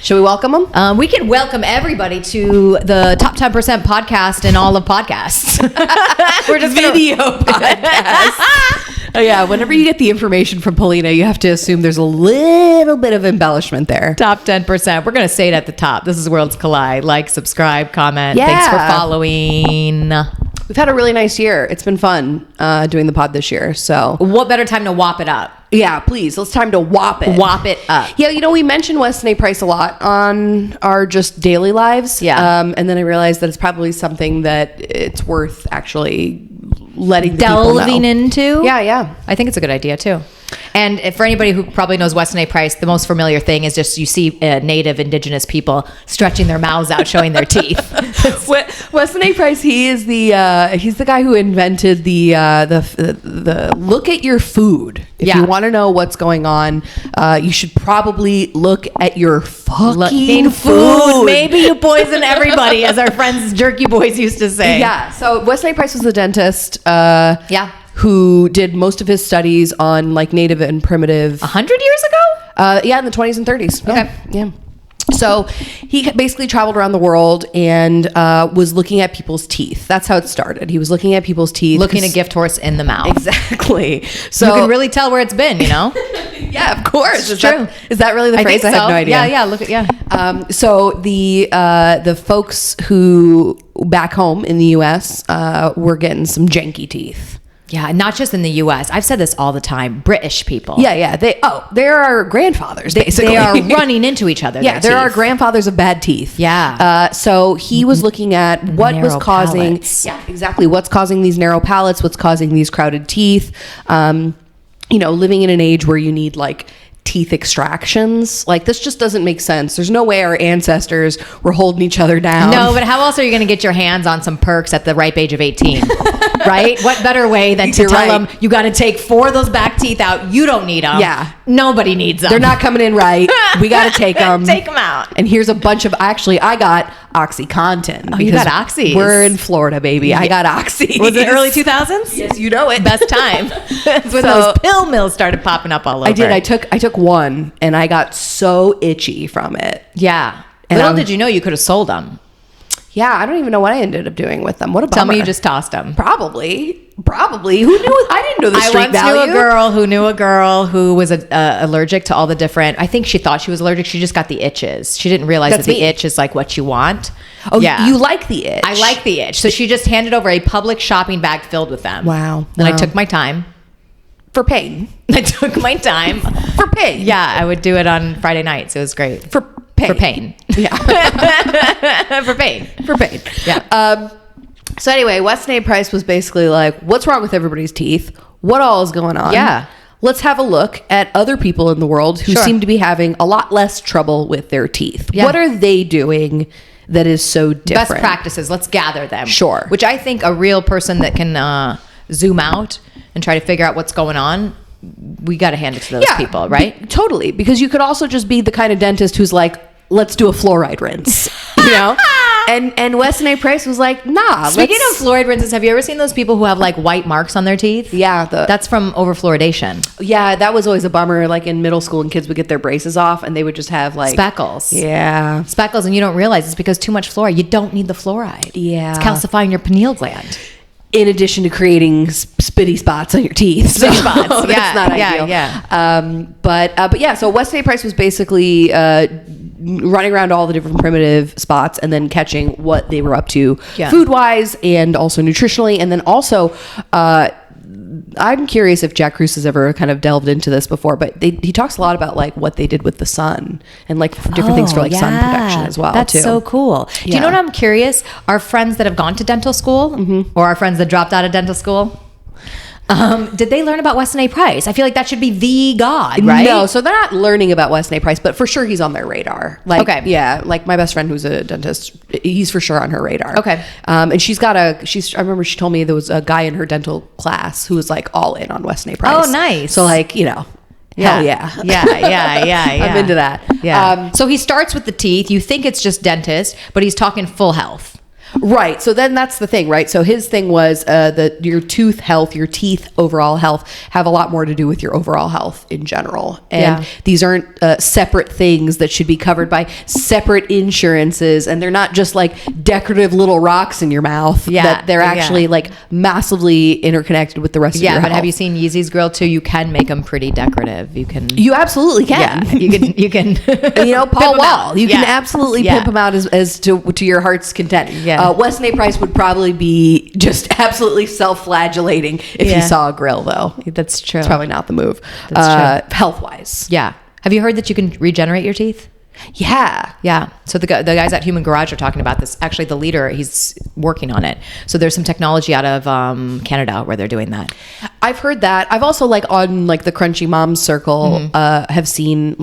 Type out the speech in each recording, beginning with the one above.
Should we welcome them? We can welcome everybody to the Top 10% podcast in all of podcasts. We're just video podcast. Oh, yeah, whenever you get the information from Paulina, you have to assume there's a little bit of embellishment there. Top 10%. We're going to say it at the top. This is Worlds Collide. Like, subscribe, comment. Yeah. Thanks for following. We've had a really nice year. It's been fun doing the pod this year. So what better time to whop it up? Yeah, please. It's time to whop it. Whop it up. Yeah, we mentioned Weston A a lot on our just daily lives. Yeah. And then I realized that it's probably something that it's worth actually letting the people know. Delving into. Yeah. I think it's a good idea too. And for anybody who probably knows Weston A. Price, the most familiar thing is just you see native indigenous people stretching their mouths out, showing their teeth. Weston A. Price, he's the guy who invented the look at your food. If you want to know what's going on, you should probably look at your fucking food. Maybe you poison everybody, as our friends Jerky Boys used to say. Yeah. So Weston A. Price was a dentist. Who did most of his studies on like native and primitive 100 years ago? In the 20s and 30s. Okay. Yeah. So he basically traveled around the world and was looking at people's teeth. That's how it started. He was looking at people's teeth. Looking a gift horse in the mouth. Exactly. So you can really tell where it's been, Yeah, of course. It's true. Is that really the phrase? I have no idea. Yeah. So the folks who back home in the U.S. Were getting some janky teeth. Yeah, not just in the U.S. I've said this all the time. British people. Yeah. They're our grandfathers, basically. They are running into each other. Yeah, they're our grandfathers of bad teeth. Yeah. So he was looking at what was causing... Palates. Yeah, exactly. What's causing these narrow palates? What's causing these crowded teeth? Living in an age where you need, like, teeth extractions. Like, this just doesn't make sense. There's no way our ancestors were holding each other down. No, but how else are you going to get your hands on some perks at the ripe age of 18? Right? What better way than to tell them you got to take 4 of those back teeth out? You don't need them. Yeah. Nobody needs them. They're not coming in right. We got to take them. Take them out. And here's a bunch of... Actually, I got OxyContin. Oh, you got Oxys. We're in Florida, baby. Yeah. I got Oxy. Was it early 2000s? Yes, you know it. Best time. That's when those pill mills started popping up all over. I did. I took one and I got so itchy from it. Yeah. And little did you know you could have sold them. Yeah, I don't even know what I ended up doing with them. What a bummer. Tell me you just tossed them. Probably. Who knew? I didn't know the street value. I once knew a girl who was allergic to all the different... I think she thought she was allergic. She just got the itches. She didn't realize that the itch is like what you want. Oh, yeah. You like the itch. I like the itch. So she just handed over a public shopping bag filled with them. Wow. And I took my time. For pain. I took my time. For pain. Yeah, I would do it on Friday nights. It was great. For pain. For pain. Yeah. For pain. For pain. Yeah. So anyway, Weston A. Price was basically like, what's wrong with everybody's teeth? What all is going on? Yeah. Let's have a look at other people in the world who seem to be having a lot less trouble with their teeth. Yeah. What are they doing that is so different? Best practices. Let's gather them. Sure. Which I think a real person that can zoom out and try to figure out what's going on, we got to hand it to those people, right? Totally. Because you could also just be the kind of dentist who's like, let's do a fluoride rinse, And Weston A. Price was like, nah. Speaking of fluoride rinses, have you ever seen those people who have like white marks on their teeth? Yeah. That's from overfluoridation. Yeah, that was always a bummer. Like in middle school and kids would get their braces off and they would just have like... Speckles. Yeah. Speckles, and you don't realize it's because too much fluoride. You don't need the fluoride. Yeah. It's calcifying your pineal gland. In addition to creating spitty spots on your teeth. Spitty spots. That's not ideal. Yeah. But yeah, so Weston A. Price was basically running around all the different primitive spots and then catching what they were up to food-wise and also nutritionally. And then also, I'm curious if Jack Kruse has ever kind of delved into this before, but he talks a lot about like what they did with the sun and like different things for like sun protection as well. That's so cool. Do you know what I'm curious? Our friends that have gone to dental school or our friends that dropped out of dental school, did they learn about Weston A. Price? I feel like that should be the god, right? No, so they're not learning about Weston A. Price, but for sure he's on their radar. Like, okay. Yeah, like my best friend who's a dentist, he's for sure on her radar. Okay. And I remember she told me there was a guy in her dental class who was like all in on Weston A. Price. Oh, nice. So like, hell yeah. I'm into that. Yeah. So he starts with the teeth. You think it's just dentist, but he's talking full health. Right. So then that's the thing, right? So his thing was your tooth health, your teeth overall health have a lot more to do with your overall health in general. And these aren't separate things that should be covered by separate insurances. And they're not just like decorative little rocks in your mouth. Yeah. That they're actually like massively interconnected with the rest of your health. But have you seen Yeezy's grill too? You can make them pretty decorative. You absolutely can. Yeah, you can. Paul Wall. You can absolutely pimp them out as to your heart's content. Yeah. Weston A. Price would probably be just absolutely self-flagellating if he saw a grill, though. That's true. It's probably not the move. That's true. Health-wise. Yeah. Have you heard that you can regenerate your teeth? Yeah. So the guys at Human Garage are talking about this. Actually, the leader, he's working on it. So there's some technology out of Canada where they're doing that. I've heard that. I've also on the Crunchy Moms circle have seen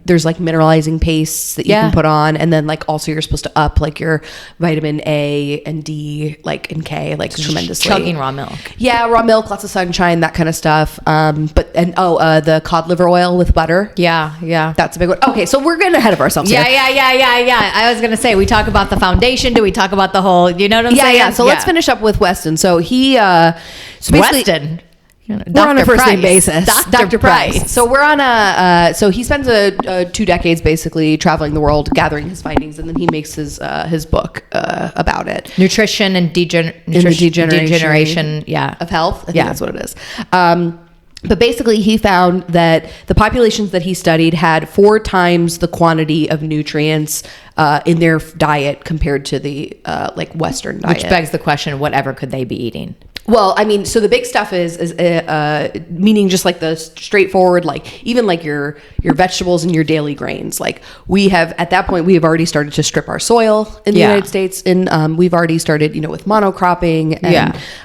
there's mineralizing pastes that you can put on, and then also you're supposed to up your vitamin A and D and K tremendously. Chugging raw milk. Yeah, raw milk, lots of sunshine, that kind of stuff. The cod liver oil with butter. Yeah. That's a big one. Okay, so we're getting ahead of ourselves here. Yeah. I was gonna say, we talk about the foundation. Do we talk about the whole? You know what I'm saying? Yeah. So let's finish up with Weston. So he, Weston. We're on a first name basis. Dr. Price. So we're on so he spends 2 decades basically traveling the world, gathering his findings, and then he makes his book about it. Nutrition and degeneration. Yeah. Of health. I think that's what it is. But basically, he found that the populations that he studied had 4 times the quantity of nutrients in their diet compared to the Western diet. Which begs the question, whatever could they be eating? Well, I mean, so the big stuff is meaning just the straightforward, even your vegetables and your daily grains. We have, at that point, we have already started to strip our soil in the United States, and we've already started, with monocropping.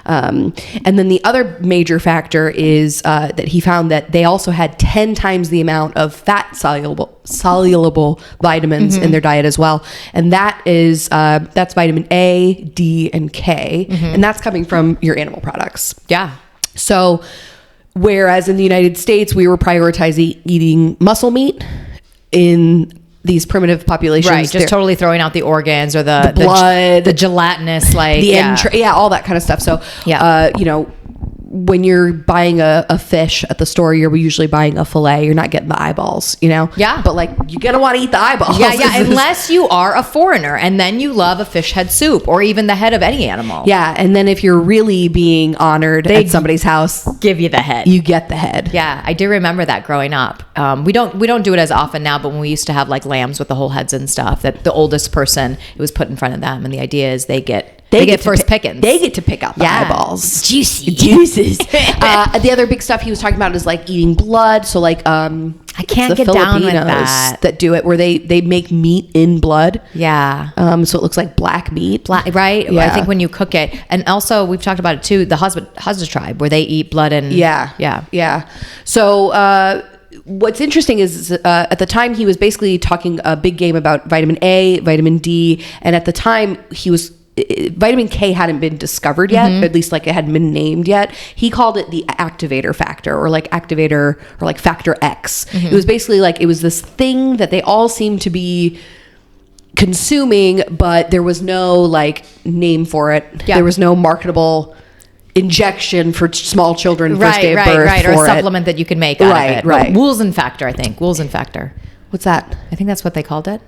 And then the other major factor is that he found that they also had 10 times the amount of fat soluble vitamins in their diet as well. And that is, that's vitamin A, D, and K. And that's coming from your animal products. Yeah. So whereas in the United States, we were prioritizing eating muscle meat in these primitive populations. Right. Just totally throwing out the organs or the blood, the gelatinous, all that kind of stuff. So, when you're buying a fish at the store, you're usually buying a fillet. You're not getting the eyeballs, Yeah. But you're going to want to eat the eyeballs. Yeah. Unless you are a foreigner and then you love a fish head soup or even the head of any animal. Yeah. And then if you're really being honored at somebody's house, give you the head. You get the head. Yeah. I do remember that growing up. We don't do it as often now, but when we used to have lambs with the whole heads and stuff, that the oldest person, it was put in front of them. And the idea is they get first pickings. They get to pick out the eyeballs. Juices. The other big stuff he was talking about is eating blood. So I can't get down with that do it where they make meat in blood. Yeah. So it looks like black meat. Right. Yeah. I think when you cook it, and also we've talked about it too, the Hadza tribe where they eat blood and Yeah. So what's interesting is at the time he was basically talking a big game about vitamin A, vitamin D, and at the time vitamin K hadn't been discovered yet, at least it hadn't been named yet. He called it the activator factor or factor X. It was basically it was this thing that they all seemed to be consuming, but there was no name for it. Yeah. There was no marketable injection for small children first day of birth or a supplement that you can make out of it. Right. Woolsen factor, I think. Woolsen factor. What's that? I think that's what they called it.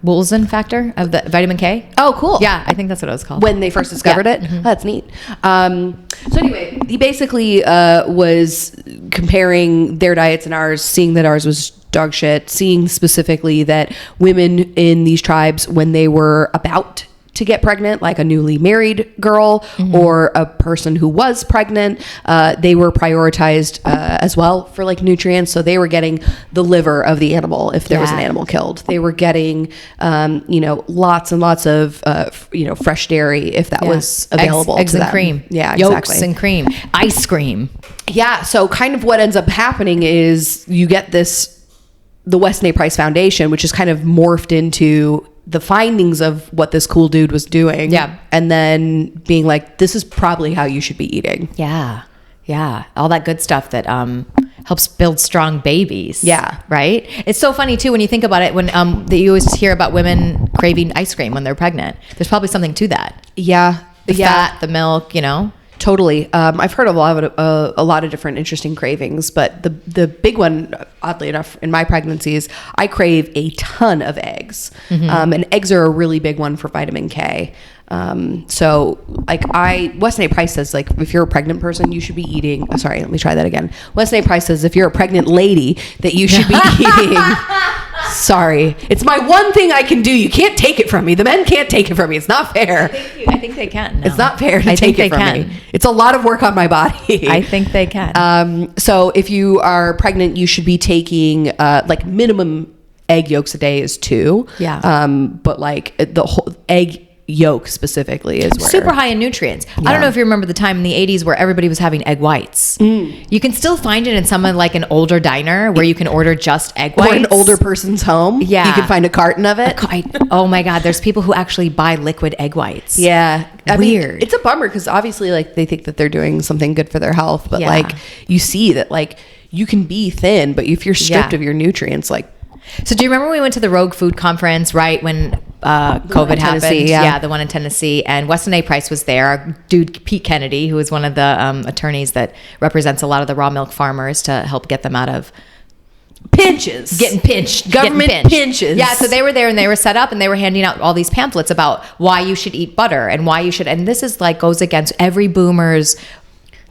Woolsen factor of the vitamin K. Oh, cool. Yeah, I think that's what it was called. When they first discovered it? Oh, that's neat. So anyway, he basically was comparing their diets and ours, seeing that ours was dog shit, seeing specifically that women in these tribes, when they were about to get pregnant, like a newly married girl or a person who was pregnant, they were prioritized as well for nutrients. So they were getting the liver of the animal if there was an animal killed. They were getting lots and lots of fresh dairy if that was available. Eggs to and them. cream. Yeah, yolks exactly. and cream, ice cream. Yeah. So kind of what ends up happening is you get the Weston A. Price Foundation, which is kind of morphed into the findings of what this cool dude was doing. Yeah. And then being this is probably how you should be eating. Yeah. All that good stuff that, helps build strong babies. Yeah. Right? It's so funny too when you think about it, when that you always hear about women craving ice cream when they're pregnant. There's probably something to that. Yeah. The fat, the milk, you know? Totally. I've heard a lot of different interesting cravings, but the big one, oddly enough, in my pregnancies, I crave a ton of eggs. And eggs are a really big one for vitamin K. So like Weston A. Price says, like, if you're a pregnant person, you should be eating, sorry, let me try that again. Weston A. Price says, if you're a pregnant lady, that you should be eating, sorry, it's my one thing I can do. You can't take it from me. The men can't take it from me. It's not fair. I think they can. No. It's not fair to take it from me. It's a lot of work on my body. I think they can. So if you are pregnant, you should be taking, like, minimum egg yolks a day is 2. Yeah. But like the whole egg yolk specifically is where, super high in nutrients. I don't know if you remember the time in the 80s where everybody was having egg whites. You can still find it in someone like an older diner where you can order just egg whites. Or an older person's home. Yeah. You can find a carton of it. Oh my God. There's people who actually buy liquid egg whites. Yeah. I Weird. mean, it's a bummer because obviously, like, they think that they're doing something good for their health, but like, you see that, like, you can be thin, but if you're stripped of your nutrients, like. So do you remember when we went to the Rogue Food Conference, right, when COVID happened? Yeah, the one in Tennessee. And Weston A. Price was there. Our dude, Pete Kennedy, who is one of the attorneys that represents a lot of the raw milk farmers to help get them out of pinches. Getting pinched. Government pinches. Yeah, so they were there and they were set up and they were handing out all these pamphlets about why you should eat butter and why you should. And this is like goes against every boomer's.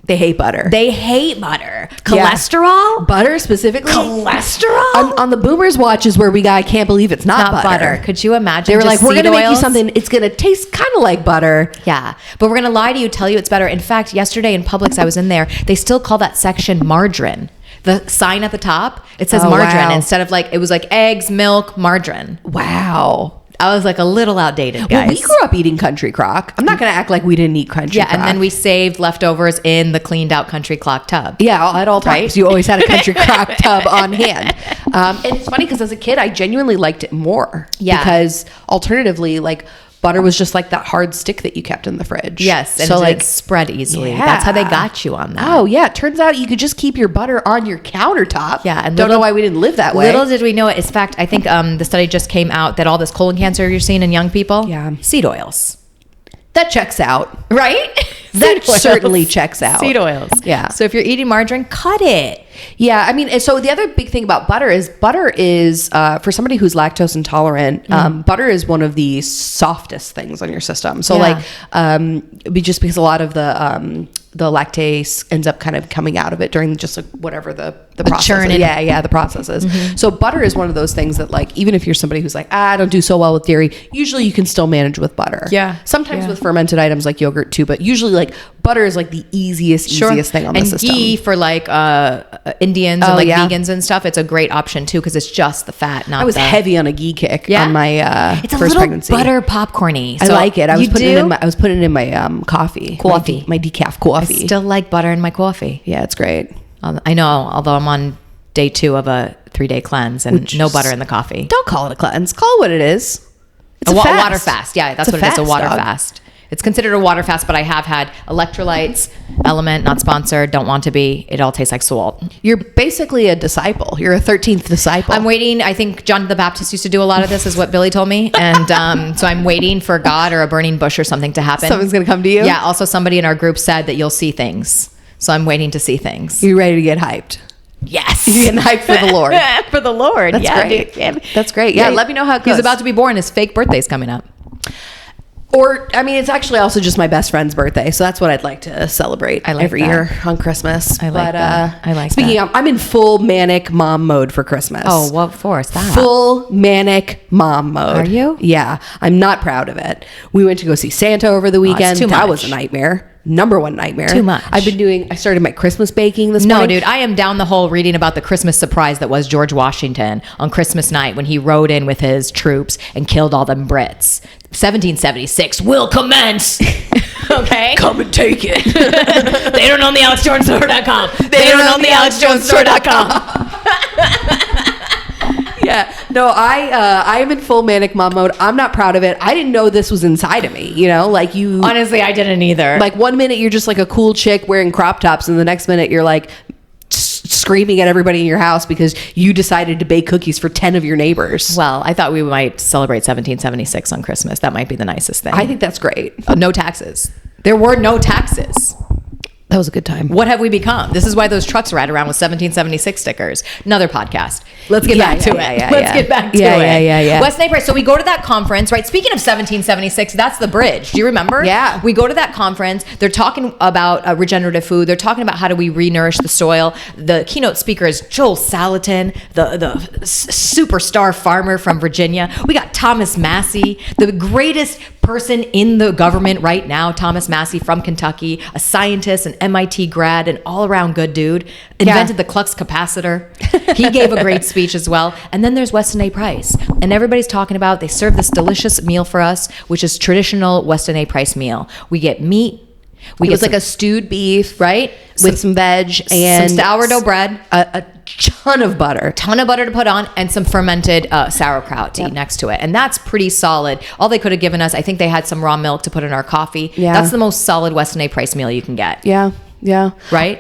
They hate butter. They hate butter. Cholesterol? Yeah. Butter specifically? Cholesterol? On the boomers' watch is where we got, I can't believe it's not butter. Could you imagine? They were like, we're going to make you oils? something, it's going to taste kind of like butter. Yeah. But we're going to lie to you, tell you it's better. In fact, yesterday in Publix, I was in there, they still call that section margarine. The sign at the top, it says margarine instead of like, it was like eggs, milk, margarine. Wow. I was like a little outdated, guys. Well, we grew up eating Country Crock. I'm not going to act like we didn't eat Country Crock. Yeah, and then we saved leftovers in the cleaned out Country Crock tub. Yeah, at all times. Right? You always had a Country Crock tub on hand. And it's funny because as a kid, I genuinely liked it more. Yeah. Because alternatively, like, butter was just like that hard stick that you kept in the fridge. Yes, and so like it spread easily. Yeah. That's how they got you on that. Oh yeah, it turns out you could just keep your butter on your countertop. Yeah, and don't know why we didn't live that way. Little did we know it. In fact, I think the study just came out that all this colon cancer you're seeing in young people, seed oils. That checks out, right? That certainly checks out. Seed oils. Yeah. So if you're eating margarine, cut it. Yeah, I mean, so the other big thing about butter is for somebody who's lactose intolerant, butter is one of the softest things on your system. So just because a lot of the lactase ends up kind of coming out of it during just like whatever the process. Churning. Yeah, the process is. So butter is one of those things that, like, even if you're somebody who's like, I don't do so well with dairy, usually you can still manage with butter. Yeah. Sometimes with fermented items like yogurt too, but usually like butter is like the easiest thing on the system. And ghee for like Indians and like vegans and stuff, it's a great option too because it's just the fat, not. I was heavy on a ghee kick on my it's first pregnancy. Butter popcorny. So I like it. I was putting it in my coffee. My decaf coffee. I still like butter in my coffee. Yeah, it's great. I know, although I'm on day 2 of a 3-day cleanse and no butter in the coffee. Don't call it a cleanse. Call it what it is. It's a water fast. Yeah, that's what it is. A water fast. It's considered a water fast, but I have had electrolytes, Element, not sponsored, don't want to be. It all tastes like salt. You're basically a disciple. You're a 13th disciple. I'm waiting. I think John the Baptist used to do a lot of this, is what Billy told me. And so I'm waiting for God or a burning bush or something to happen. Something's going to come to you? Yeah. Also, somebody in our group said that you'll see things. So I'm waiting to see things. You're ready to get hyped. Yes. You're getting hyped for the Lord. For the Lord. That's great. Dude. That's great. Yeah, let me know how it goes. He's about to be born. His fake birthday's coming up. Or, I mean, it's actually also just my best friend's birthday. So that's what I'd like to celebrate every year on Christmas. I like that. Speaking of, I'm in full manic mom mode for Christmas. Oh, what for is that? Full manic mom mode. Are you? Yeah. I'm not proud of it. We went to go see Santa over the weekend. That was a nightmare. Number one nightmare. Too much. I started my Christmas baking this morning. No, dude, I am down the hole reading about the Christmas surprise that was George Washington on Christmas night when he rode in with his troops and killed all them Brits. 1776 will commence. Okay? Come and take it. They don't own the AlexJonesStore.com. They don't own the AlexJonesStore.com. Yeah, no, I am in full manic mom mode. I'm not proud of it. I didn't know this was inside of me. You know, like you. Honestly, I didn't either. Like 1 minute you're just like a cool chick wearing crop tops, and the next minute you're like screaming at everybody in your house because you decided to bake cookies for 10 of your neighbors. Well, I thought we might celebrate 1776 on Christmas. That might be the nicest thing. I think that's great. No taxes. There were no taxes. That was a good time. What have we become? This is why those trucks ride around with 1776 stickers. Another podcast. Let's get back to it. Let's get back to it. Yeah. Weston A. Price. So we go to that conference, right? Speaking of 1776, that's the bridge. Do you remember? Yeah. We go to that conference. They're talking about regenerative food. They're talking about how do we re-nourish the soil. The keynote speaker is Joel Salatin, the superstar farmer from Virginia. We got Thomas Massey, the greatest person in the government right now, Thomas Massey from Kentucky, a scientist, an MIT grad, an all-around good dude, invented the Klux capacitor. He gave a great speech as well. And then there's Weston A. Price. And everybody's talking about, they serve this delicious meal for us, which is traditional Weston A. Price meal. We get meat. It was like a stewed beef, right? With some veg and some sourdough bread. A ton of butter. Ton of butter to put on, and some fermented sauerkraut to eat next to it. And that's pretty solid. All they could have given us, I think they had some raw milk to put in our coffee. Yeah. That's the most solid Weston A. Price meal you can get. Yeah. Right?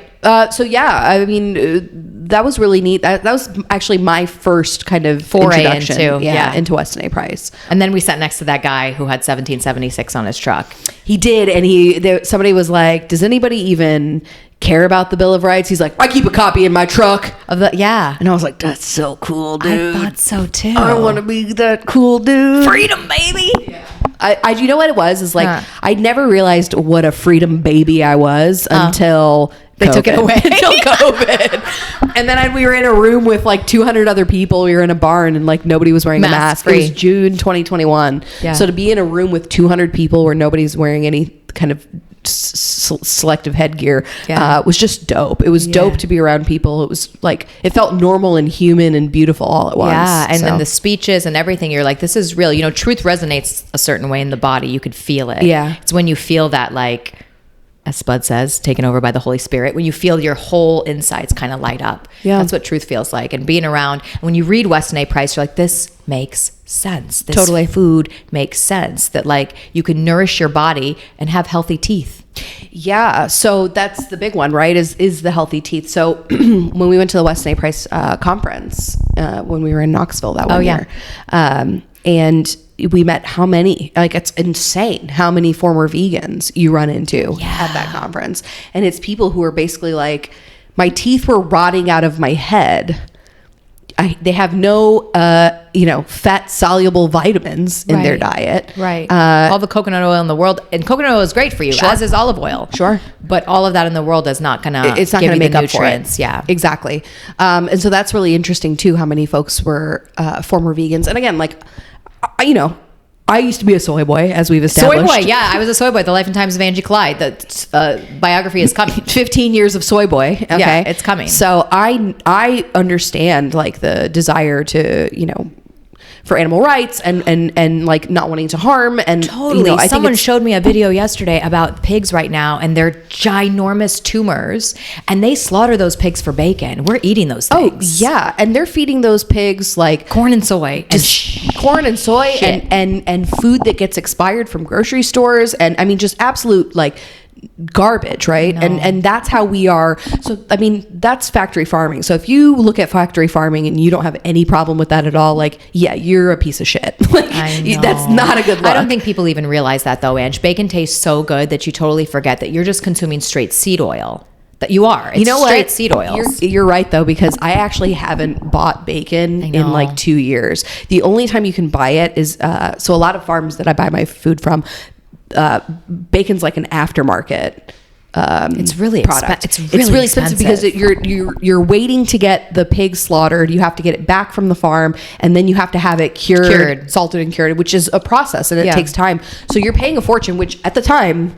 So yeah, I mean, that was really neat. That was actually my first kind of foray introduction into Weston A. Price. And then we sat next to that guy who had 1776 on his truck. He did, and somebody was like, "Does anybody even care about the Bill of Rights?" He's like, "I keep a copy in my truck." And I was like, "That's so cool, dude." I thought so too. I want to be that cool dude. Freedom, baby. Yeah. You know what it was? Is like I never realized what a freedom baby I was until they took it away. Until COVID. And then we were in a room with like 200 other people. We were in a barn and like nobody was wearing a mask. It was June 2021. Yeah. So to be in a room with 200 people where nobody's wearing any kind of selective headgear was just dope. It was dope to be around people. It was like it felt normal and human and beautiful all at once. And then the speeches and everything, you're like, this is real. You know, truth resonates a certain way in the body. You could feel it. It's when you feel that, like, as Spud says, taken over by the Holy Spirit, when you feel your whole insides kind of light up. That's what truth feels like. And being around, when you read Weston A. Price, you're like, this makes sense. This food makes sense. That like you can nourish your body and have healthy teeth. Yeah. So that's the big one, right? Is the healthy teeth. So when we went to the Weston A. Price conference, when we were in Knoxville that one year, and we met how many, like it's insane how many former vegans you run into at that conference. And it's people who are basically like, my teeth were rotting out of my head. They have no, fat soluble vitamins in their diet. Right. All the coconut oil in the world, and coconut oil is great for you, as is olive oil. Sure. But all of that in the world is not going to give you make the up for it. Yeah, exactly. And so that's really interesting too, how many folks were former vegans. And again, like, I used to be a soy boy, as we've established. Soy boy, yeah. I was a soy boy. The Life and Times of Angie Clyde. The biography is coming. 15 years of soy boy. Okay. Yeah, it's coming. So I understand like the desire to, for animal rights and like not wanting to harm. And totally. Someone showed me a video yesterday about pigs right now and their ginormous tumors, and they slaughter those pigs for bacon. We're eating those things. Oh yeah. And they're feeding those pigs like corn and soy and food that gets expired from grocery stores. And I mean, just absolute like garbage, right? And that's how we are. So I mean, that's factory farming. So if you look at factory farming and you don't have any problem with that at all, like, yeah, you're a piece of shit. Like, that's not a good look. I don't think people even realize that though, Ange. Bacon tastes so good that you totally forget that you're just consuming straight seed oil. That you are. It's straight seed oils. You're right though, because I actually haven't bought bacon in like 2 years. The only time you can buy it is so a lot of farms that I buy my food from, bacon's like an aftermarket it's really product. It's really expensive because you're waiting to get the pig slaughtered. You have to get it back from the farm, and then you have to have it cured, salted and cured, which is a process, and it takes time. So you're paying a fortune, which at the time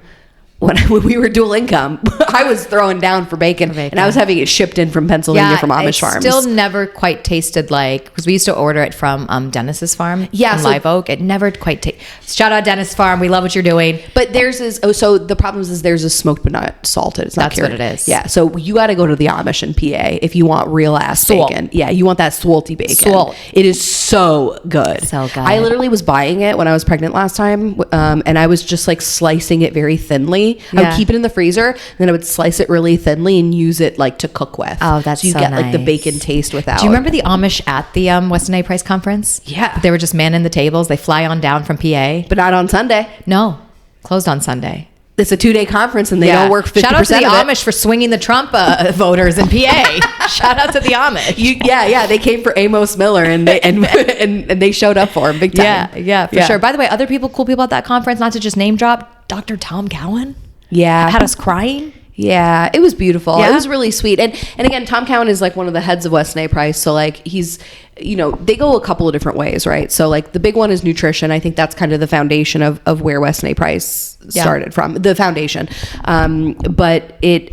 when we were dual income, I was throwing down for bacon, and I was having it shipped in from Pennsylvania from Amish farms. Still never quite tasted like, because we used to order it from Dennis's farm in Live Oak. It never quite shout out Dennis Farm. We love what you're doing. But theirs is, so the problem is theirs is smoked but not salted. It's not cured. That's what it is. Yeah, so you got to go to the Amish in PA if you want real ass bacon. Yeah, you want that swolty bacon. Swole. It is so good. So good. I literally was buying it when I was pregnant last time, and I was just like slicing it very thinly me. I would keep it in the freezer, and then I would slice it really thinly and use it like to cook with. Oh, that's so you so get nice. like the bacon taste without. Do you remember the Amish at the Weston A. Price conference? Yeah. They were just manning the tables. They fly on down from PA. But not on Sunday. No, closed on Sunday. It's a 2-day conference and they don't work 50% Shout out to the of it. Amish for swinging the Trump voters in PA. Shout out to the Amish. They came for Amos Miller and they and they showed up for him big time. Yeah, for sure. By the way, other cool people at that conference, not to just name drop, Dr. Tom Cowan. Yeah. Had us crying. Yeah, it was beautiful. Yeah. It was really sweet. And again, Tom Cowan is like one of the heads of Weston A. Price. So like he's, they go a couple of different ways, right? So like the big one is nutrition. I think that's kind of the foundation of where Weston A. Price started from, the foundation. But it's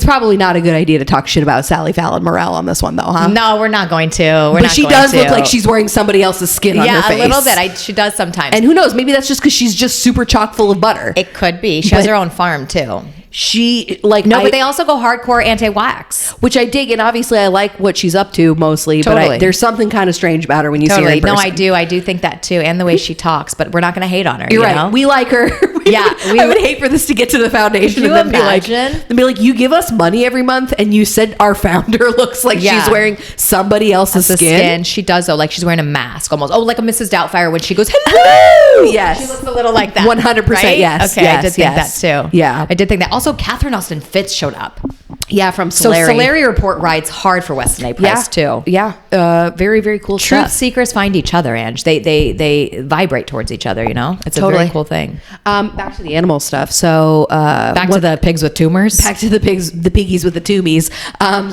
probably not a good idea to talk shit about Sally Fallon Morell on this one though, huh? No, we're not going to. But she does look like she's wearing somebody else's skin on her face. Yeah, a little bit. She does sometimes. And who knows? Maybe that's just because she's just super chock full of butter. It could be. She has her own farm too. But they also go hardcore anti-wax, which I dig, and obviously I like what she's up to mostly. Totally. But there's something kind of strange about her when you see her in person. No, I do think that too, and the way she talks. But we're not going to hate on her. You're right. Know? We like her. I would hate for this to get to the foundation and then imagine? be like, you give us money every month, and you said our founder looks like she's wearing somebody else's skin. She does though, like she's wearing a mask almost. Oh, like a Mrs. Doubtfire when she goes, hello. Yes, she looks a little like that. 100%. Right? Yes. Okay, yes, I did think that too. Yeah, I did think that. Also, Catherine Austin Fitz showed up. Yeah, from Solari. So Solari Report rides hard for Weston A. Price too. Yeah, very, very cool Truth stuff. seekers find each other, Ange. They vibrate towards each other, It's a very cool thing. Back to the animal stuff. So back to the pigs with tumors. Back to the piggies with the tumies.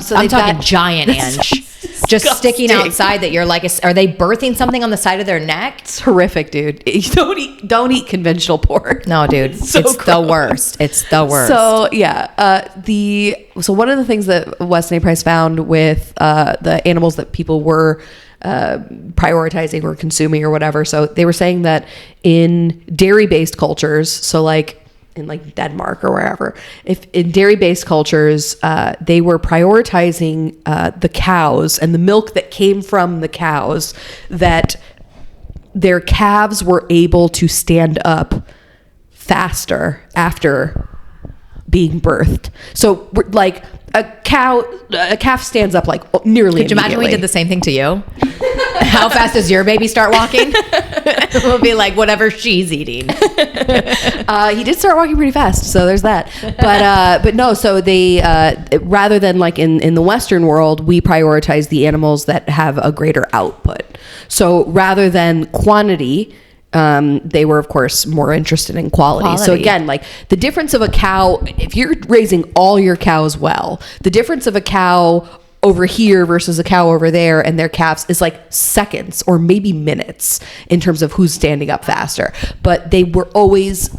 So I'm talking giant, Ange. Just sticking outside that you're like, are they birthing something on the side of their neck? It's horrific, dude. Don't eat conventional pork. No, dude. It's the worst. It's the worst. So yeah, so one of the things that Weston A. Price found with the animals that people were prioritizing or consuming or whatever. So they were saying that in dairy-based cultures, so like in like Denmark or wherever, if in dairy-based cultures, they were prioritizing the cows and the milk that came from the cows, that their calves were able to stand up faster after being birthed. So like a calf stands up like nearly Could you imagine we did the same thing to you? How fast does your baby start walking? We'll be like whatever she's eating. He did start walking pretty fast, so there's that. But no, so they rather than like in the Western world, we prioritize the animals that have a greater output. So rather than quantity, they were of course more interested in quality. So again, like the difference of a cow, if you're raising all your cows well, the difference of a cow over here versus a cow over there and their calves is like seconds or maybe minutes in terms of who's standing up faster. But they were always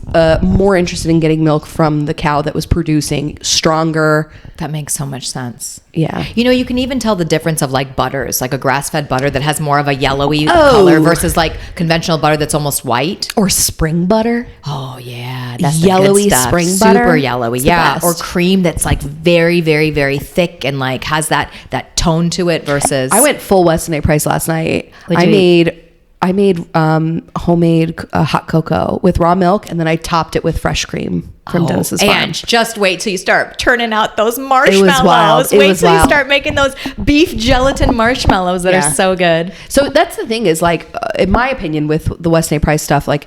more interested in getting milk from the cow that was producing stronger. That makes so much sense. Yeah. You can even tell the difference of like butters, like a grass-fed butter that has more of a yellowy color versus like conventional butter that's almost white. Or spring butter. Oh yeah. That's yellowy the good stuff. spring Super butter. Super yellowy. Yeah. Or cream that's like very, very, very thick and like has that tone to it versus. I went full Weston A. Price last night. I made homemade hot cocoa with raw milk, and then I topped it with fresh cream from Dennis's farm. And just wait till you start turning out those marshmallows. It was wild. Wait till you start making those beef gelatin marshmallows that are so good. So that's the thing is like, in my opinion, with the Weston A. Price stuff, like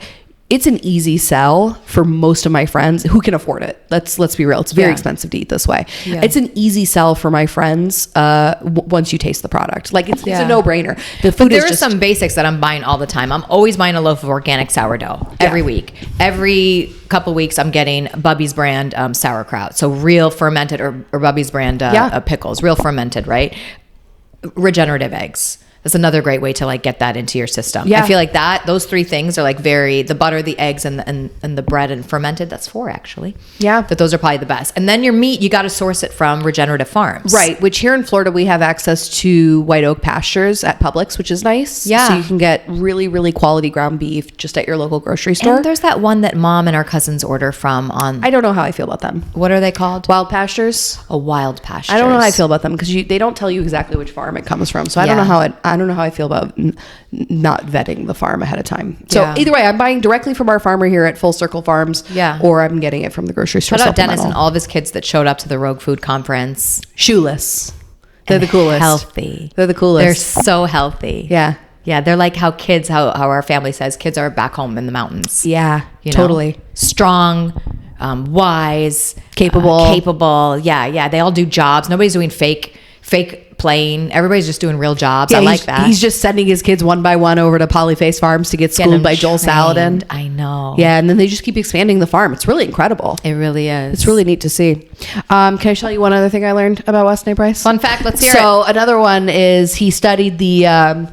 it's an easy sell for most of my friends who can afford it. Let's be real. It's very expensive to eat this way. Yeah. It's an easy sell for my friends once you taste the product. Like it's a no-brainer. The food there are some basics that I'm buying all the time. I'm always buying a loaf of organic sourdough every week. Every couple weeks I'm getting Bubby's brand sauerkraut. So real fermented or Bubby's brand pickles, real fermented, right? Regenerative eggs. That's another great way to like get that into your system. Yeah. I feel like those three things are like the butter, the eggs, and the bread and fermented. That's 4 actually. Yeah. But those are probably the best. And then your meat, you got to source it from regenerative farms. Right. Which here in Florida, we have access to White Oak pastures at Publix, which is nice. Yeah. So you can get really, really quality ground beef just at your local grocery store. And there's that one that Mom and our cousins order from on. I don't know how I feel about them. What are they called? Wild Pastures. A Wild Pastures. I don't know how I feel about them because they don't tell you exactly which farm it comes from. So I don't know how I don't know how I feel about not vetting the farm ahead of time. So either way, I'm buying directly from our farmer here at Full Circle Farms. Yeah. Or I'm getting it from the grocery store. Shout out Dennis and all of his kids that showed up to the Rogue Food Conference. Shoeless. They're the coolest. Healthy. They're the coolest. They're so healthy. Yeah. Yeah, they're like how our family says kids are back home in the mountains. Yeah, totally. Strong, wise, capable. Yeah. They all do jobs. Nobody's doing fake playing. Everybody's just doing real jobs. I like that. He's just sending his kids one by one over to Polyface Farms to get schooled by Joel Saladin. I know. Yeah, and then they just keep expanding the farm. It's really incredible. It really is. It's really neat to see. Can I tell you one other thing I learned about Weston A. Price? Fun fact. Let's hear it. So another one is he studied the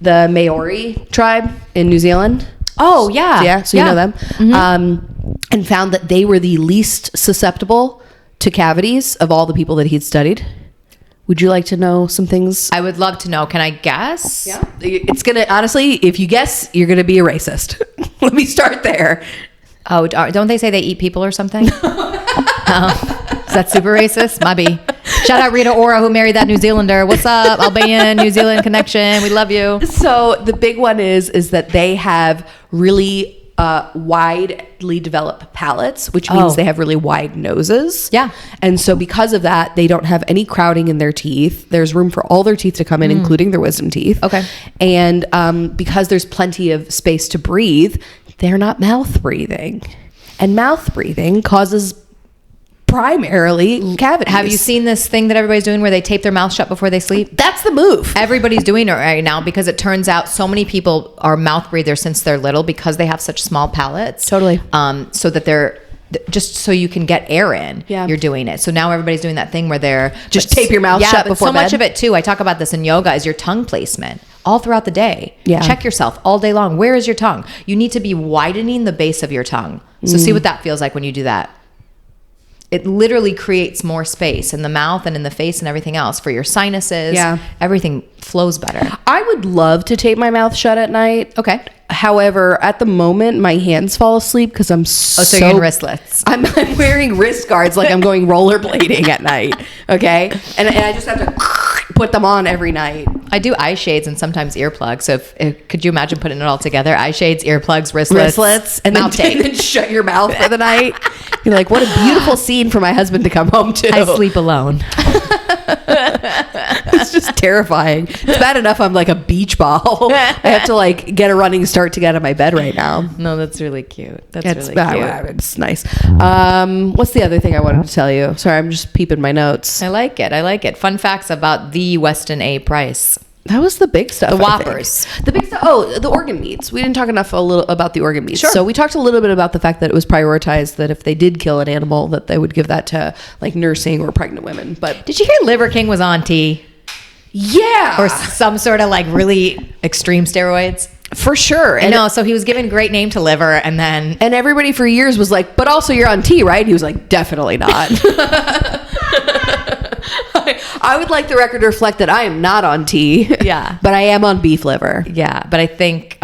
Maori tribe in New Zealand. Oh, yeah. Yeah, so you know them. Mm-hmm. And found that they were the least susceptible to cavities of all the people that he'd studied. Would you like to know some things? I would love to know. Can I guess? Yeah. It's going to, honestly, if you guess, you're going to be a racist. Let me start there. Oh, don't they say they eat people or something? Is that super racist? Maybe. Shout out Rita Ora, who married that New Zealander. What's up, Albanian, New Zealand connection? We love you. So the big one is that they have really widely developed palates, which means they have really wide noses. Yeah. And so because of that, they don't have any crowding in their teeth. There's room for all their teeth to come in, including their wisdom teeth. Okay. And because there's plenty of space to breathe, they're not mouth breathing. And mouth breathing causes primarily cavities. Have you seen this thing that everybody's doing where they tape their mouth shut before they sleep? That's the move. Everybody's doing it right now because it turns out so many people are mouth breathers since they're little because they have such small palates. Totally. So that they're just so you can get air in. Yeah. You're doing it. So now everybody's doing that thing where they're just tape your mouth shut before so bed. Much of it too, I talk about this in yoga, is your tongue placement. All throughout the day. Yeah. Check yourself all day long. Where is your tongue? You need to be widening the base of your tongue. So see what that feels like when you do that. It literally creates more space in the mouth and in the face and everything else for your sinuses. Yeah. Everything flows better. I would love to tape my mouth shut at night. Okay. However, at the moment, my hands fall asleep because I'm so you're in wristlets. I'm wearing wrist guards like I'm going rollerblading at night. Okay. And I just have to put them on every night. I do eye shades and sometimes earplugs. So if could you imagine putting it all together? Eye shades, earplugs, wristlets, and mouth tape. And then shut your mouth for the night. You're like, what a beautiful scene for my husband to come home to. I sleep alone. It's just terrifying. It's bad enough I'm like a beach ball. I have to like get a running start to get out of my bed right now. No, that's really cute. That's really cute. It's nice. What's the other thing I wanted to tell you? Sorry, I'm just peeping my notes. I like it. Fun facts about the Weston A. Price. That was the big stuff. The Whoppers. The big stuff. Oh, the organ meats. We didn't talk enough about the organ meats. Sure. So we talked a little bit about the fact that it was prioritized that if they did kill an animal, that they would give that to like nursing or pregnant women. But did you hear Liver King was on T? Yeah. Or some sort of like really extreme steroids? For sure. I know. So he was given great name to Liver and then... And everybody for years was like, but also you're on T, right? He was like, definitely not. I would like the record to reflect that I am not on T. Yeah. But I am on beef liver. Yeah. But I think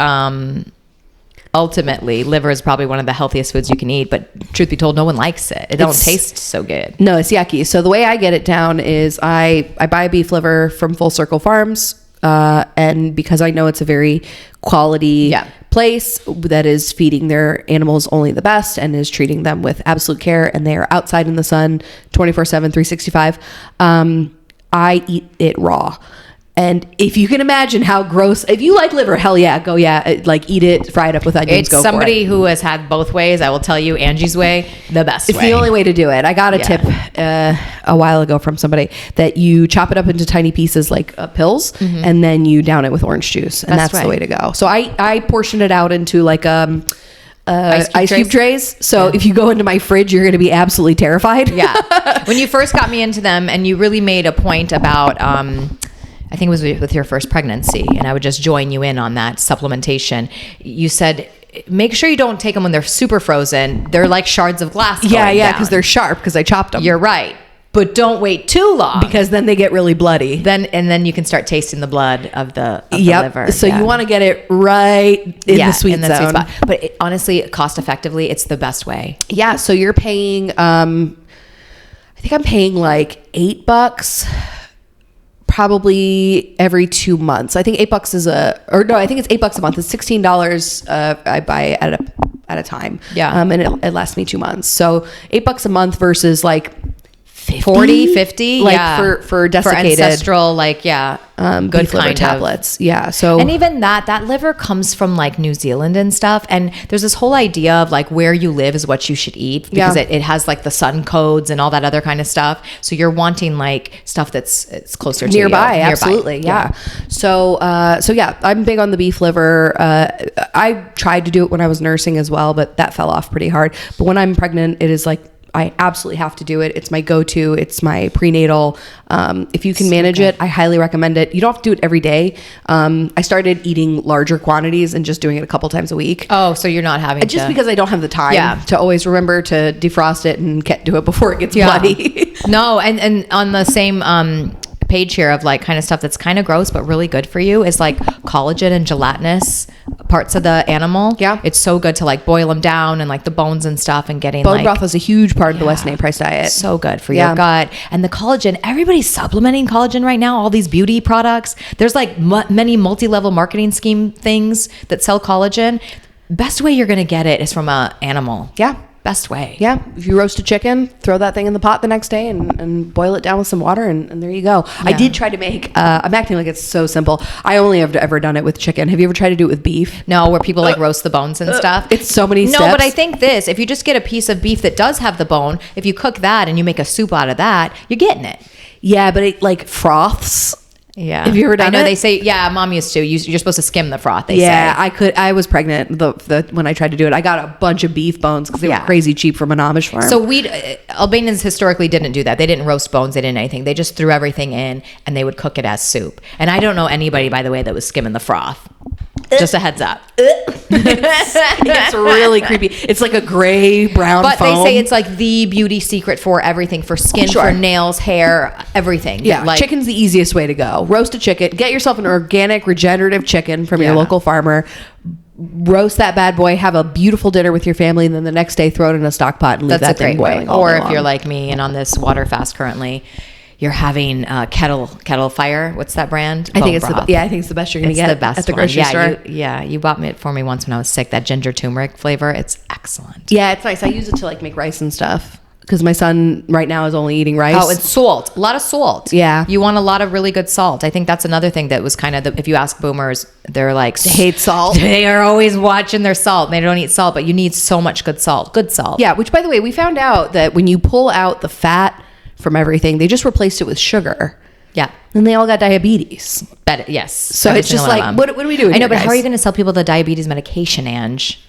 ultimately liver is probably one of the healthiest foods you can eat. But truth be told, no one likes it. It don't taste so good. No, it's yucky. So the way I get it down is I buy beef liver from Full Circle Farms. And because I know it's a very quality place that is feeding their animals only the best and is treating them with absolute care, and they are outside in the sun 24/7, 365, I eat it raw. And if you can imagine how gross, if you like liver, hell yeah, go like eat it, fry it up with onions, go for it. It's somebody who has had both ways. I will tell you, Angie's way, the best It's way. the only way to do it. I got a tip a while ago from somebody that you chop it up into tiny pieces like pills, and then you down it with orange juice, and that's the way to go. So I portion it out into like ice cube trays. So if you go into my fridge, you're going to be absolutely terrified. Yeah. When you first got me into them, and you really made a point about I think it was with your first pregnancy, and I would just join you in on that supplementation. You said, make sure you don't take them when they're super frozen. They're like shards of glass. Yeah, because they're sharp because I chopped them. You're right. But don't wait too long. Because then they get really bloody. Then you can start tasting the blood of the liver. So you want to get it right in the sweet zone. Spot. But honestly, cost effectively, it's the best way. Yeah. So you're paying, I think I'm paying like $8 probably every 2 months. I think $8 is I think it's $8 a month. It's $16. I buy at a time. Yeah. And it lasts me 2 months. So $8 a month versus like 50, like for desiccated, for ancestral, like good beef liver kind tablets. of. Yeah. So, and even that liver comes from like New Zealand and stuff. And there's this whole idea of like where you live is what you should eat because it has like the sun codes and all that other kind of stuff. So you're wanting like stuff it's closer to nearby. Absolutely. Yeah. So yeah, I'm big on the beef liver. I tried to do it when I was nursing as well, but that fell off pretty hard. But when I'm pregnant, it is like, I absolutely have to do it. It's my go-to. It's my prenatal. If you can manage it, I highly recommend it. You don't have to do it every day. I started eating larger quantities and just doing it a couple times a week. Oh, so you're not having just because I don't have the time to always remember to defrost it and do it before it gets bloody. No, and on the same page here of like kind of stuff that's kind of gross but really good for you is like collagen and gelatinous parts of the animal. Yeah, it's so good to like boil them down and like the bones and stuff and getting bone broth is a huge part of the Weston A Price diet. So good for your gut. And the collagen, everybody's supplementing collagen right now. All these beauty products. There's like many multi-level marketing scheme things that sell collagen. Best way you're gonna get it is from an animal. Yeah. Best way. Yeah. If you roast a chicken, throw that thing in the pot the next day and boil it down with some water and there you go. Yeah. I did try to make, I'm acting like it's so simple. I only have ever done it with chicken. Have you ever tried to do it with beef? No, where people like roast the bones and stuff. It's so many steps. No, but I think if you just get a piece of beef that does have the bone, if you cook that and you make a soup out of that, you're getting it. Yeah, but it like froths. Yeah. Have you ever done it? I know they say, Mom used to. You're supposed to skim the froth, they say. I was pregnant when I tried to do it. I got a bunch of beef bones because they were crazy cheap from an Amish farm. So Albanians historically didn't do that. They didn't roast bones. They didn't anything. They just threw everything in and they would cook it as soup. And I don't know anybody, by the way, that was skimming the froth. Just a heads up. It's really creepy. It's like a gray brown foam. But they say it's like the beauty secret for everything, for skin, for nails, hair, everything. Yeah, like, chicken's the easiest way to go. Roast a chicken. Get yourself an organic regenerative chicken from your local farmer. Roast that bad boy, have a beautiful dinner with your family, and then the next day throw it in a stock pot and leave that thing boiling all day long. Or if you're like me and on this water fast currently, you're having kettle fire. What's that brand? I think it's the best you're gonna get. It's the best at the grocery store. You bought it for me once when I was sick. That ginger turmeric flavor, it's excellent. Yeah, it's nice. I use it to like make rice and stuff because my son right now is only eating rice. Oh, it's salt. A lot of salt. Yeah, you want a lot of really good salt. I think that's another thing that was kind of if you ask boomers, they're like they hate salt. They are always watching their salt. They don't eat salt, but you need so much good salt. Good salt. Yeah, which by the way, we found out that when you pull out the fat from everything, they just replaced it with sugar. Yeah. And they all got diabetes. Yes. So it's just like, what are we doing? I know, but how are you going to sell people the diabetes medication, Ange?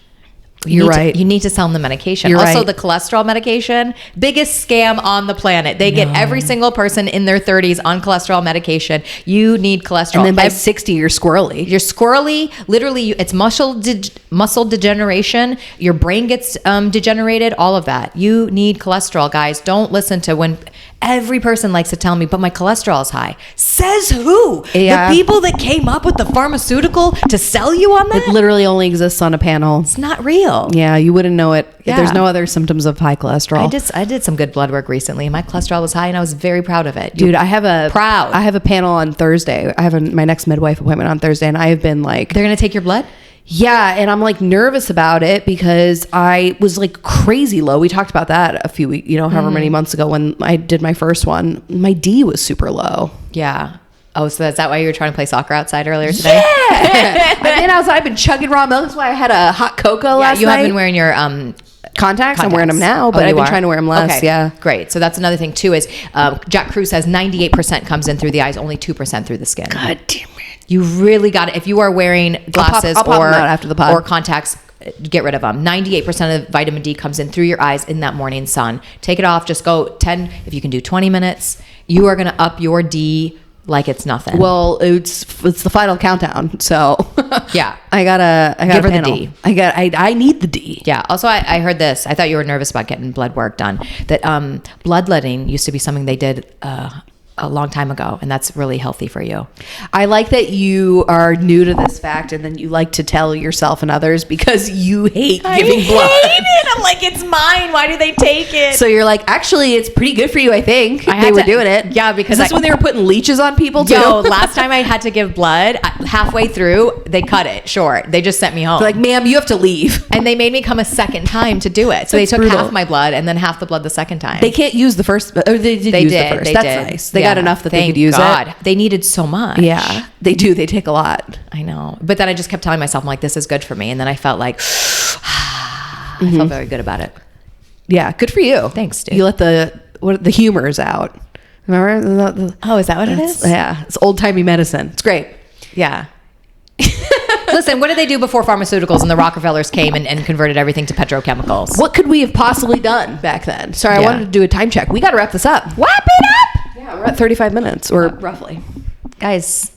You're right. You need to sell them the medication. You're also, the cholesterol medication, biggest scam on the planet. They get every single person in their 30s on cholesterol medication. You need cholesterol. And then by 60, you're squirrely. You're squirrely. Literally, it's muscle degeneration. Your brain gets degenerated, all of that. You need cholesterol, guys. Don't listen to when every person likes to tell me, but my cholesterol is high. Says who? Yeah. The people that came up with the pharmaceutical to sell you on that? It literally only exists on a panel. It's not real. Yeah, you wouldn't know it. Yeah. There's no other symptoms of high cholesterol. I did some good blood work recently. My cholesterol was high and I was very proud of it. Dude, I have a panel on Thursday. I have my next midwife appointment on Thursday and I have been like... They're going to take your blood? Yeah, and I'm like nervous about it because I was like crazy low. We talked about that a few weeks, however many months ago when I did my first one. My D was super low. Yeah. Oh, so is that why you were trying to play soccer outside earlier today? Yeah. I've been outside. I've been chugging raw milk. That's why I had a hot cocoa last night. You have been wearing your contacts. I'm wearing them now, but I've been trying to wear them less. Okay. Yeah. Great. So that's another thing too is Jack Cruz says 98% comes in through the eyes, only 2% through the skin. God damn it. You really got it. If you are wearing glasses I'll pop them out after the pod. Or contacts, get rid of them. 98% of vitamin D comes in through your eyes in that morning sun. Take it off. Just go 10. If you can do 20 minutes, you are going to up your D like it's nothing. Well, it's the final countdown. So yeah, I gotta give her the D. I need the D. Yeah. Also, I heard this. I thought you were nervous about getting blood work done. That bloodletting used to be something they did a long time ago, and that's really healthy for you. I like that you are new to this fact, and then you like to tell yourself and others because you hate giving blood. I hate it. I'm like, it's mine. Why do they take it? So you're like, actually, it's pretty good for you. I think they were doing it. Yeah, because is this when they were putting leeches on people too? Yo, last time I had to give blood, halfway through they cut it short. They just sent me home. They're like, ma'am, you have to leave, and they made me come a second time to do it. So That's they took brutal. half my blood and then half the blood the second time. They can't use the first, or they did use the first. That's nice. They got enough that they could use it. They needed so much. Yeah, they do. They take a lot. I know. But then I just kept telling myself, I'm like, this is good for me. And then I felt like, I felt very good about it. Yeah, good for you. Thanks, dude. You let the humors out. Remember? Oh, is that what it is? Yeah, it's old-timey medicine. It's great. Yeah. Listen, what did they do before pharmaceuticals and the Rockefellers came and converted everything to petrochemicals? What could we have possibly done back then? Sorry, I wanted to do a time check. We got to wrap this up. Wrap it up! Yeah, we're at 35 minutes, or roughly. Guys,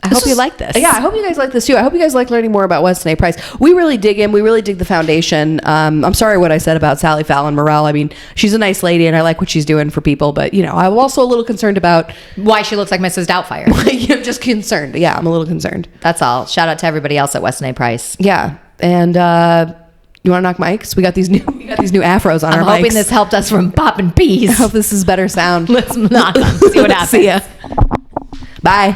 I hope you like this. Yeah, I hope you guys like this too. I hope you guys like learning more about Weston A. Price. We really dig in. We really dig the foundation. I'm sorry what I said about Sally Fallon Morell. I mean, she's a nice lady and I like what she's doing for people, but I'm also a little concerned about why she looks like Mrs. Doubtfire. I'm just concerned. Yeah, I'm a little concerned. That's all. Shout out to everybody else at Weston A. Price. Yeah, and you want to knock mics? We got these new afros on our mics. I'm hoping this helped us from popping peas. I hope this is better sound. Let's knock them. See what happens. See ya. Bye.